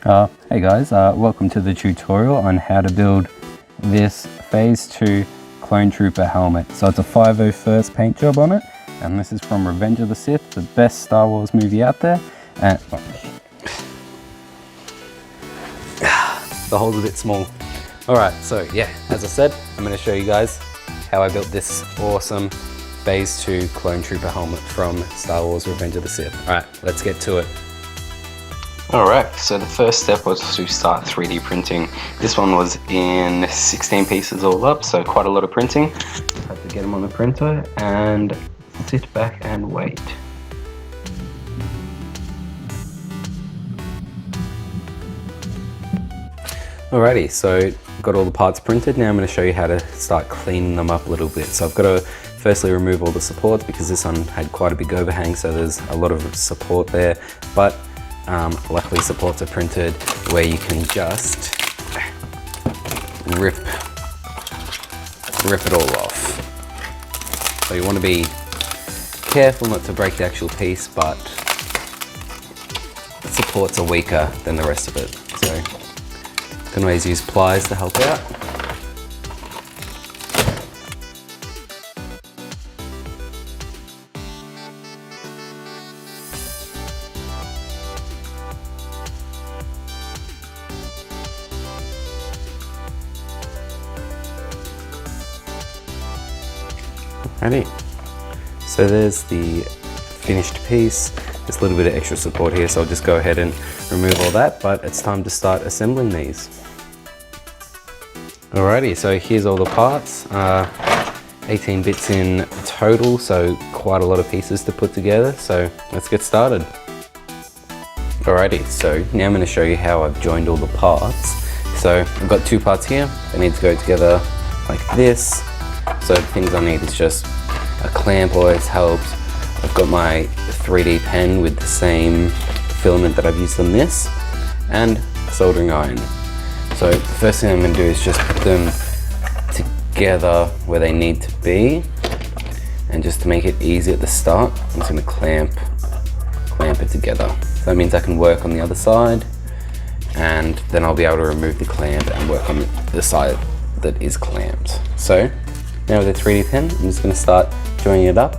Hey guys, welcome to the tutorial on how to build this Phase 2 Clone Trooper helmet. So it's a 501st paint job on it, and this is from Revenge of the Sith, the best Star Wars movie out there. And the hole's a bit small. Alright, so yeah, as I said, I'm going to show you guys how I built this awesome Phase 2 Clone Trooper helmet from Star Wars Revenge of the Sith. Alright, let's get to it. Alright, so the first step was to start 3D printing. This one was in 16 pieces all up, so quite a lot of printing. Had to get them on the printer and sit back and wait. Alrighty, so got all the parts printed. Now I'm going to show you how to start cleaning them up a little bit. So I've got to firstly remove all the supports because this one had quite a big overhang, so there's a lot of support there. But luckily supports are printed where you can just rip it all off. So you want to be careful not to break the actual piece, but the supports are weaker than the rest of it. So you can always use pliers to help out. Alrighty, so there's the finished piece. There's a little bit of extra support here, so I'll just go ahead and remove all that, but it's time to start assembling these. Alrighty, so here's all the parts. 18 bits in total, so quite a lot of pieces to put together, so let's get started. Alrighty, so now I'm going to show you how I've joined all the parts. So I've got two parts here, they need to go together like this. So the things I need is just a clamp, always helps. I've got my 3D pen with the same filament that I've used on this, and a soldering iron. So the first thing I'm going to do is just put them together where they need to be, and just to make it easy at the start, I'm just going to clamp it together. So that means I can work on the other side, and then I'll be able to remove the clamp and work on the side that is clamped. So now with the 3D pen, I'm just going to start joining it up.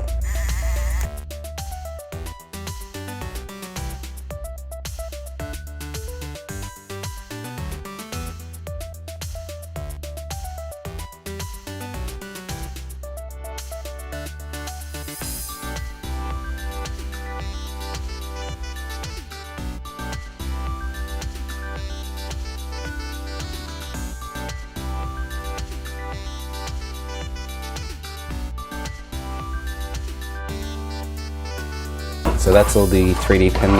So that's all the 3D pen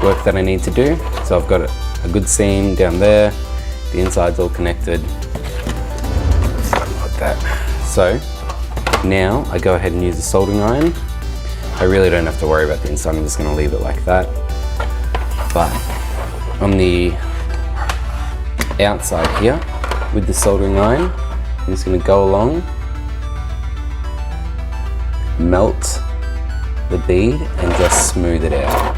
work that I need to do. So I've got a good seam down there. The inside's all connected. Like that. So now I go ahead and use a soldering iron. I really don't have to worry about the inside. I'm just going to leave it like that. But on the outside here with the soldering iron, I'm just going to go along, melt the bead and just smooth it out.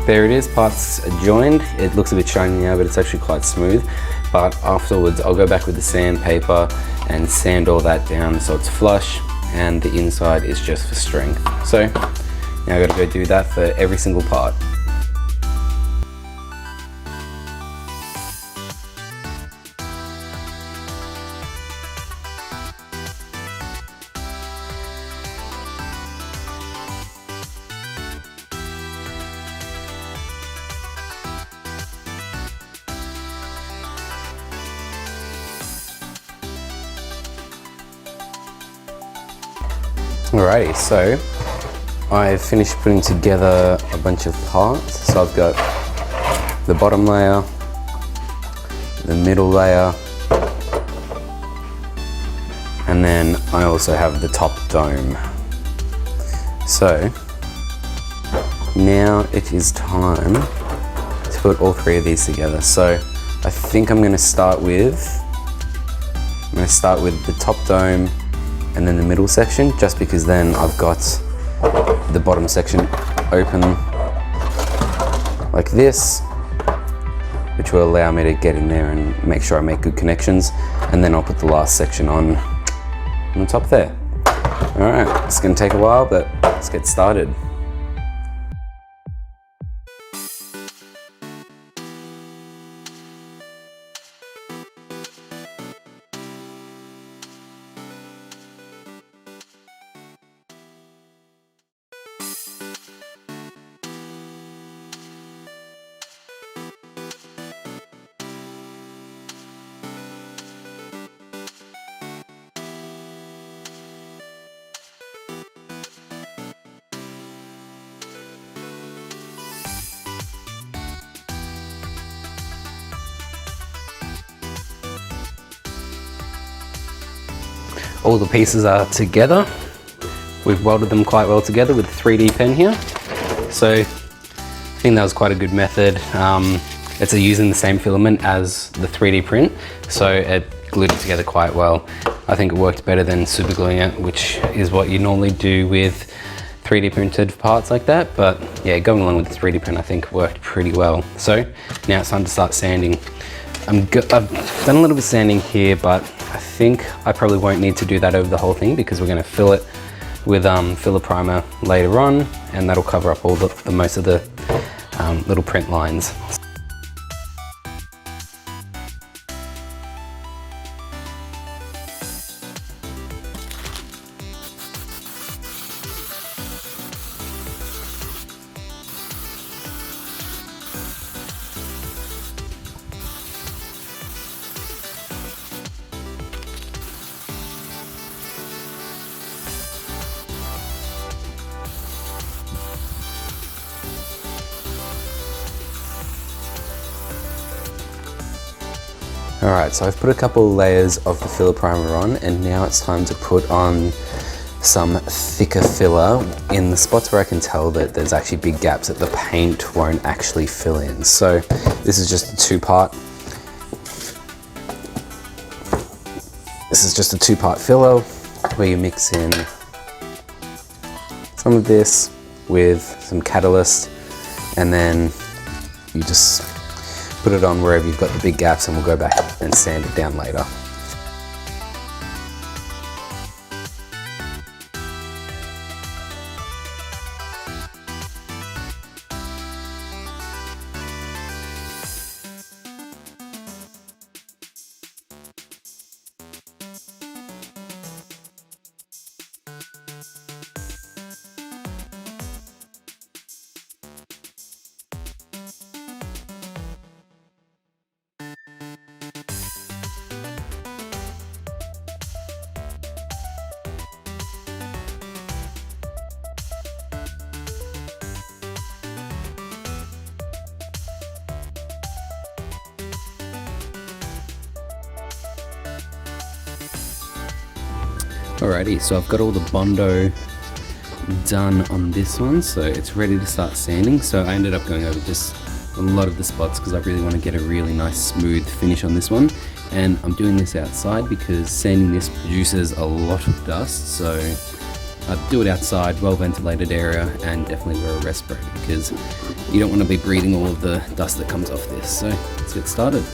There it is, parts are joined. It looks a bit shiny now, but it's actually quite smooth. But afterwards, I'll go back with the sandpaper and sand all that down so it's flush, and the inside is just for strength. So now I've got to go do that for every single part. Alrighty, so I've finished putting together a bunch of parts. So I've got the bottom layer, the middle layer, and then I also have the top dome. So now it is time to put all three of these together. So I think I'm going to start with the top dome and then the middle section, just because then I've got the bottom section open like this, which will allow me to get in there and make sure I make good connections, and then I'll put the last section on the top there. All right, it's going to take a while, but let's get started. All the pieces are together. We've welded them quite well together with a 3D pen here. So I think that was quite a good method. It's using the same filament as the 3D print, so it glued it together quite well. I think it worked better than super gluing it, which is what you normally do with 3D printed parts like that. But yeah, going along with the 3D print I think worked pretty well. So now it's time to start sanding. I've done a little bit of sanding here, but I think I probably won't need to do that over the whole thing, because we're going to fill it with filler primer later on, and that'll cover up all the most of the little print lines. Alright, so I've put a couple layers of the filler primer on, and now it's time to put on some thicker filler in the spots where I can tell that there's actually big gaps that the paint won't actually fill in. So this is just a two-part filler where you mix in some of this with some catalyst, and then you just put it on wherever you've got the big gaps, and we'll go back and sand it down later. Alrighty, so I've got all the Bondo done on this one, so it's ready to start sanding. So I ended up going over just a lot of the spots because I really want to get a really nice smooth finish on this one. And I'm doing this outside because sanding this produces a lot of dust, so I do it outside, well ventilated area, and definitely wear a respirator because you don't want to be breathing all of the dust that comes off this. So let's get started.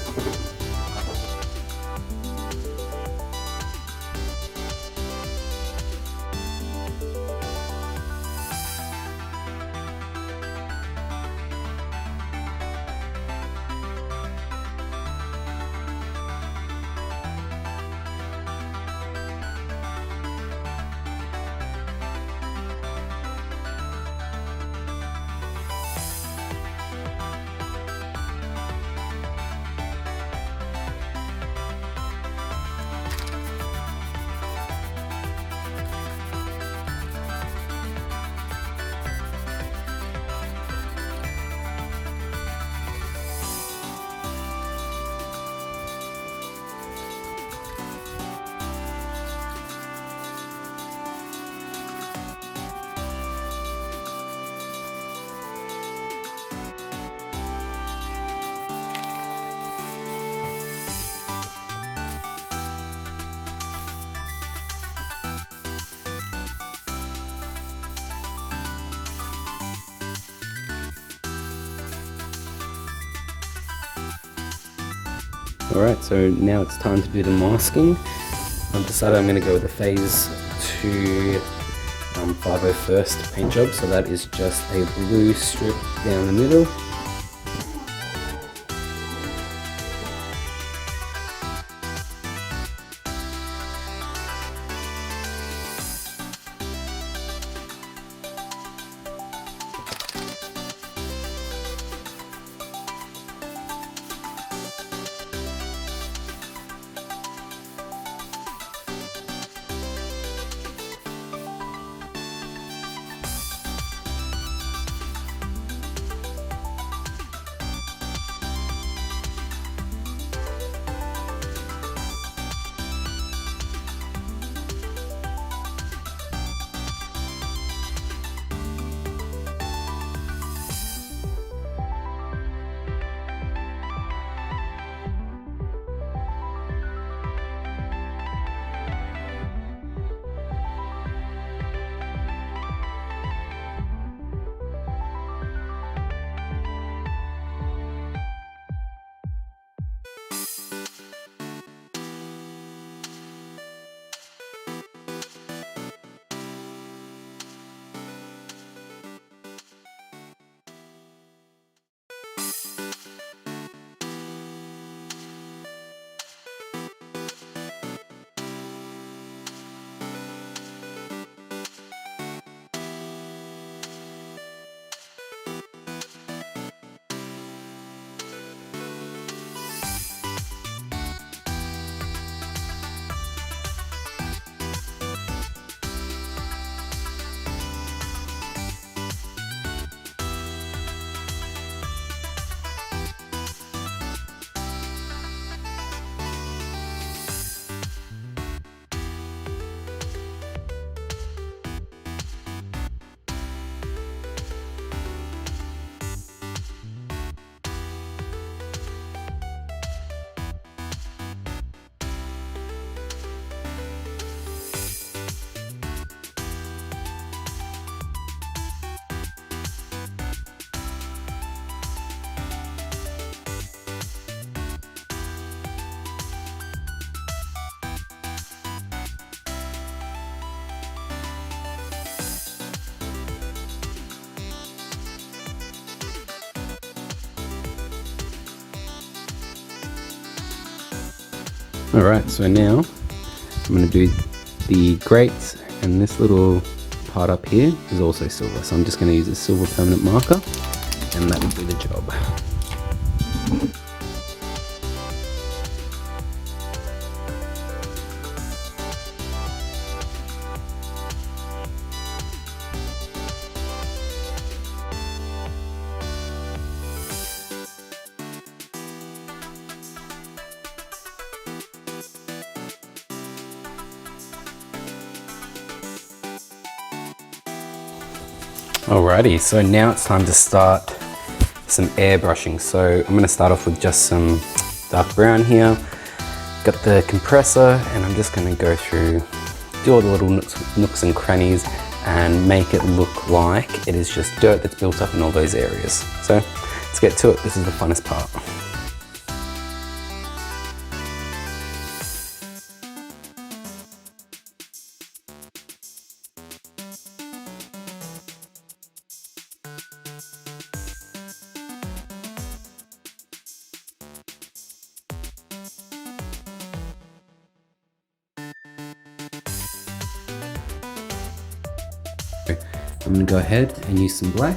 Alright, so now it's time to do the masking. I've decided I'm going to go with the Phase 2 501st paint job, so that is just a blue strip down the middle. Alright, so now I'm going to do the grates, and this little part up here is also silver, so I'm just going to use a silver permanent marker and that will do the job. Alrighty, so now it's time to start some airbrushing. So I'm going to start off with just some dark brown here. Got the compressor, and I'm just going to go through, do all the little nooks and crannies and make it look like it is just dirt that's built up in all those areas. So let's get to it. This is the funnest part. I'm going to go ahead and use some black.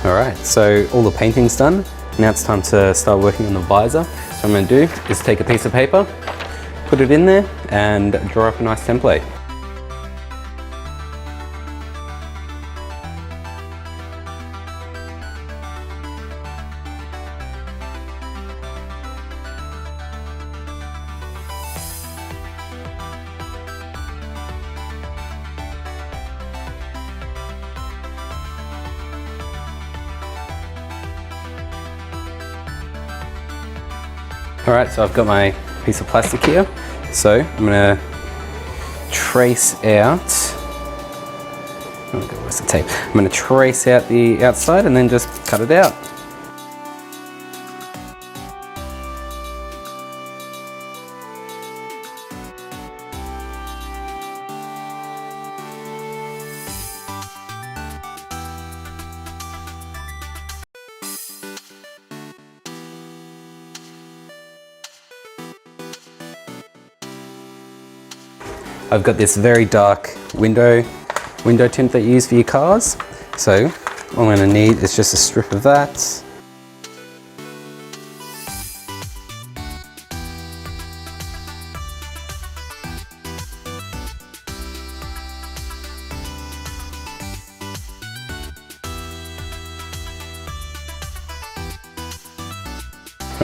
Alright, so all the painting's done. Now it's time to start working on the visor. So what I'm going to do is take a piece of paper, put it in there, and draw up a nice template. Alright, so I've got my piece of plastic here. So I'm going to trace out, oh God, where's the tape? I'm going to trace out the outside and then just cut it out. I've got this very dark window tint that you use for your cars. So all I'm going to need is just a strip of that.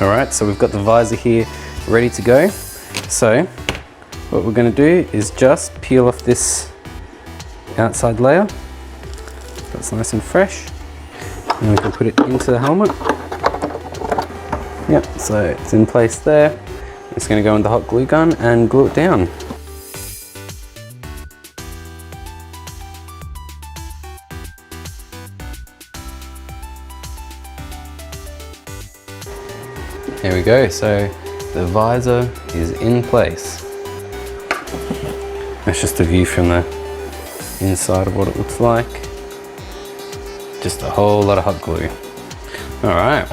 Alright, so we've got the visor here ready to go. So what we're going to do is just peel off this outside layer. That's nice and fresh. And we can put it into the helmet. Yep, so it's in place there. It's going to go in the hot glue gun and glue it down. There we go, so the visor is in place. That's just a view from the inside of what it looks like. Just a whole lot of hot glue. Alright,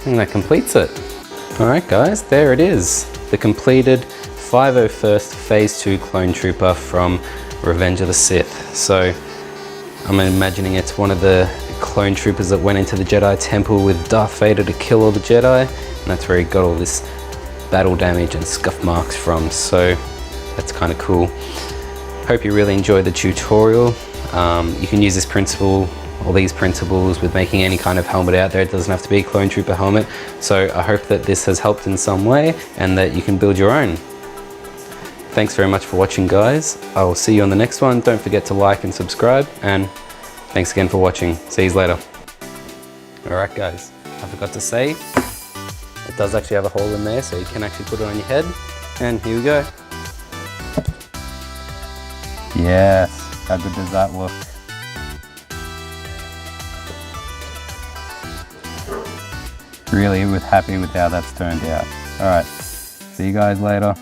and that completes it. Alright guys, there it is. The completed 501st Phase 2 Clone Trooper from Revenge of the Sith. So I'm imagining it's one of the clone troopers that went into the Jedi Temple with Darth Vader to kill all the Jedi. And that's where he got all this battle damage and scuff marks from. So that's kind of cool. Hope you really enjoyed the tutorial. You can use this principle or these principles with making any kind of helmet out there. It doesn't have to be a clone trooper helmet. So I hope that this has helped in some way and that you can build your own. Thanks very much for watching guys. I will see you on the next one. Don't forget to like and subscribe, and thanks again for watching. See you later. Alright guys, I forgot to say, it does actually have a hole in there so you can actually put it on your head. And here we go. Yes, how good does that look? Really happy with how that's turned out. Alright, see you guys later.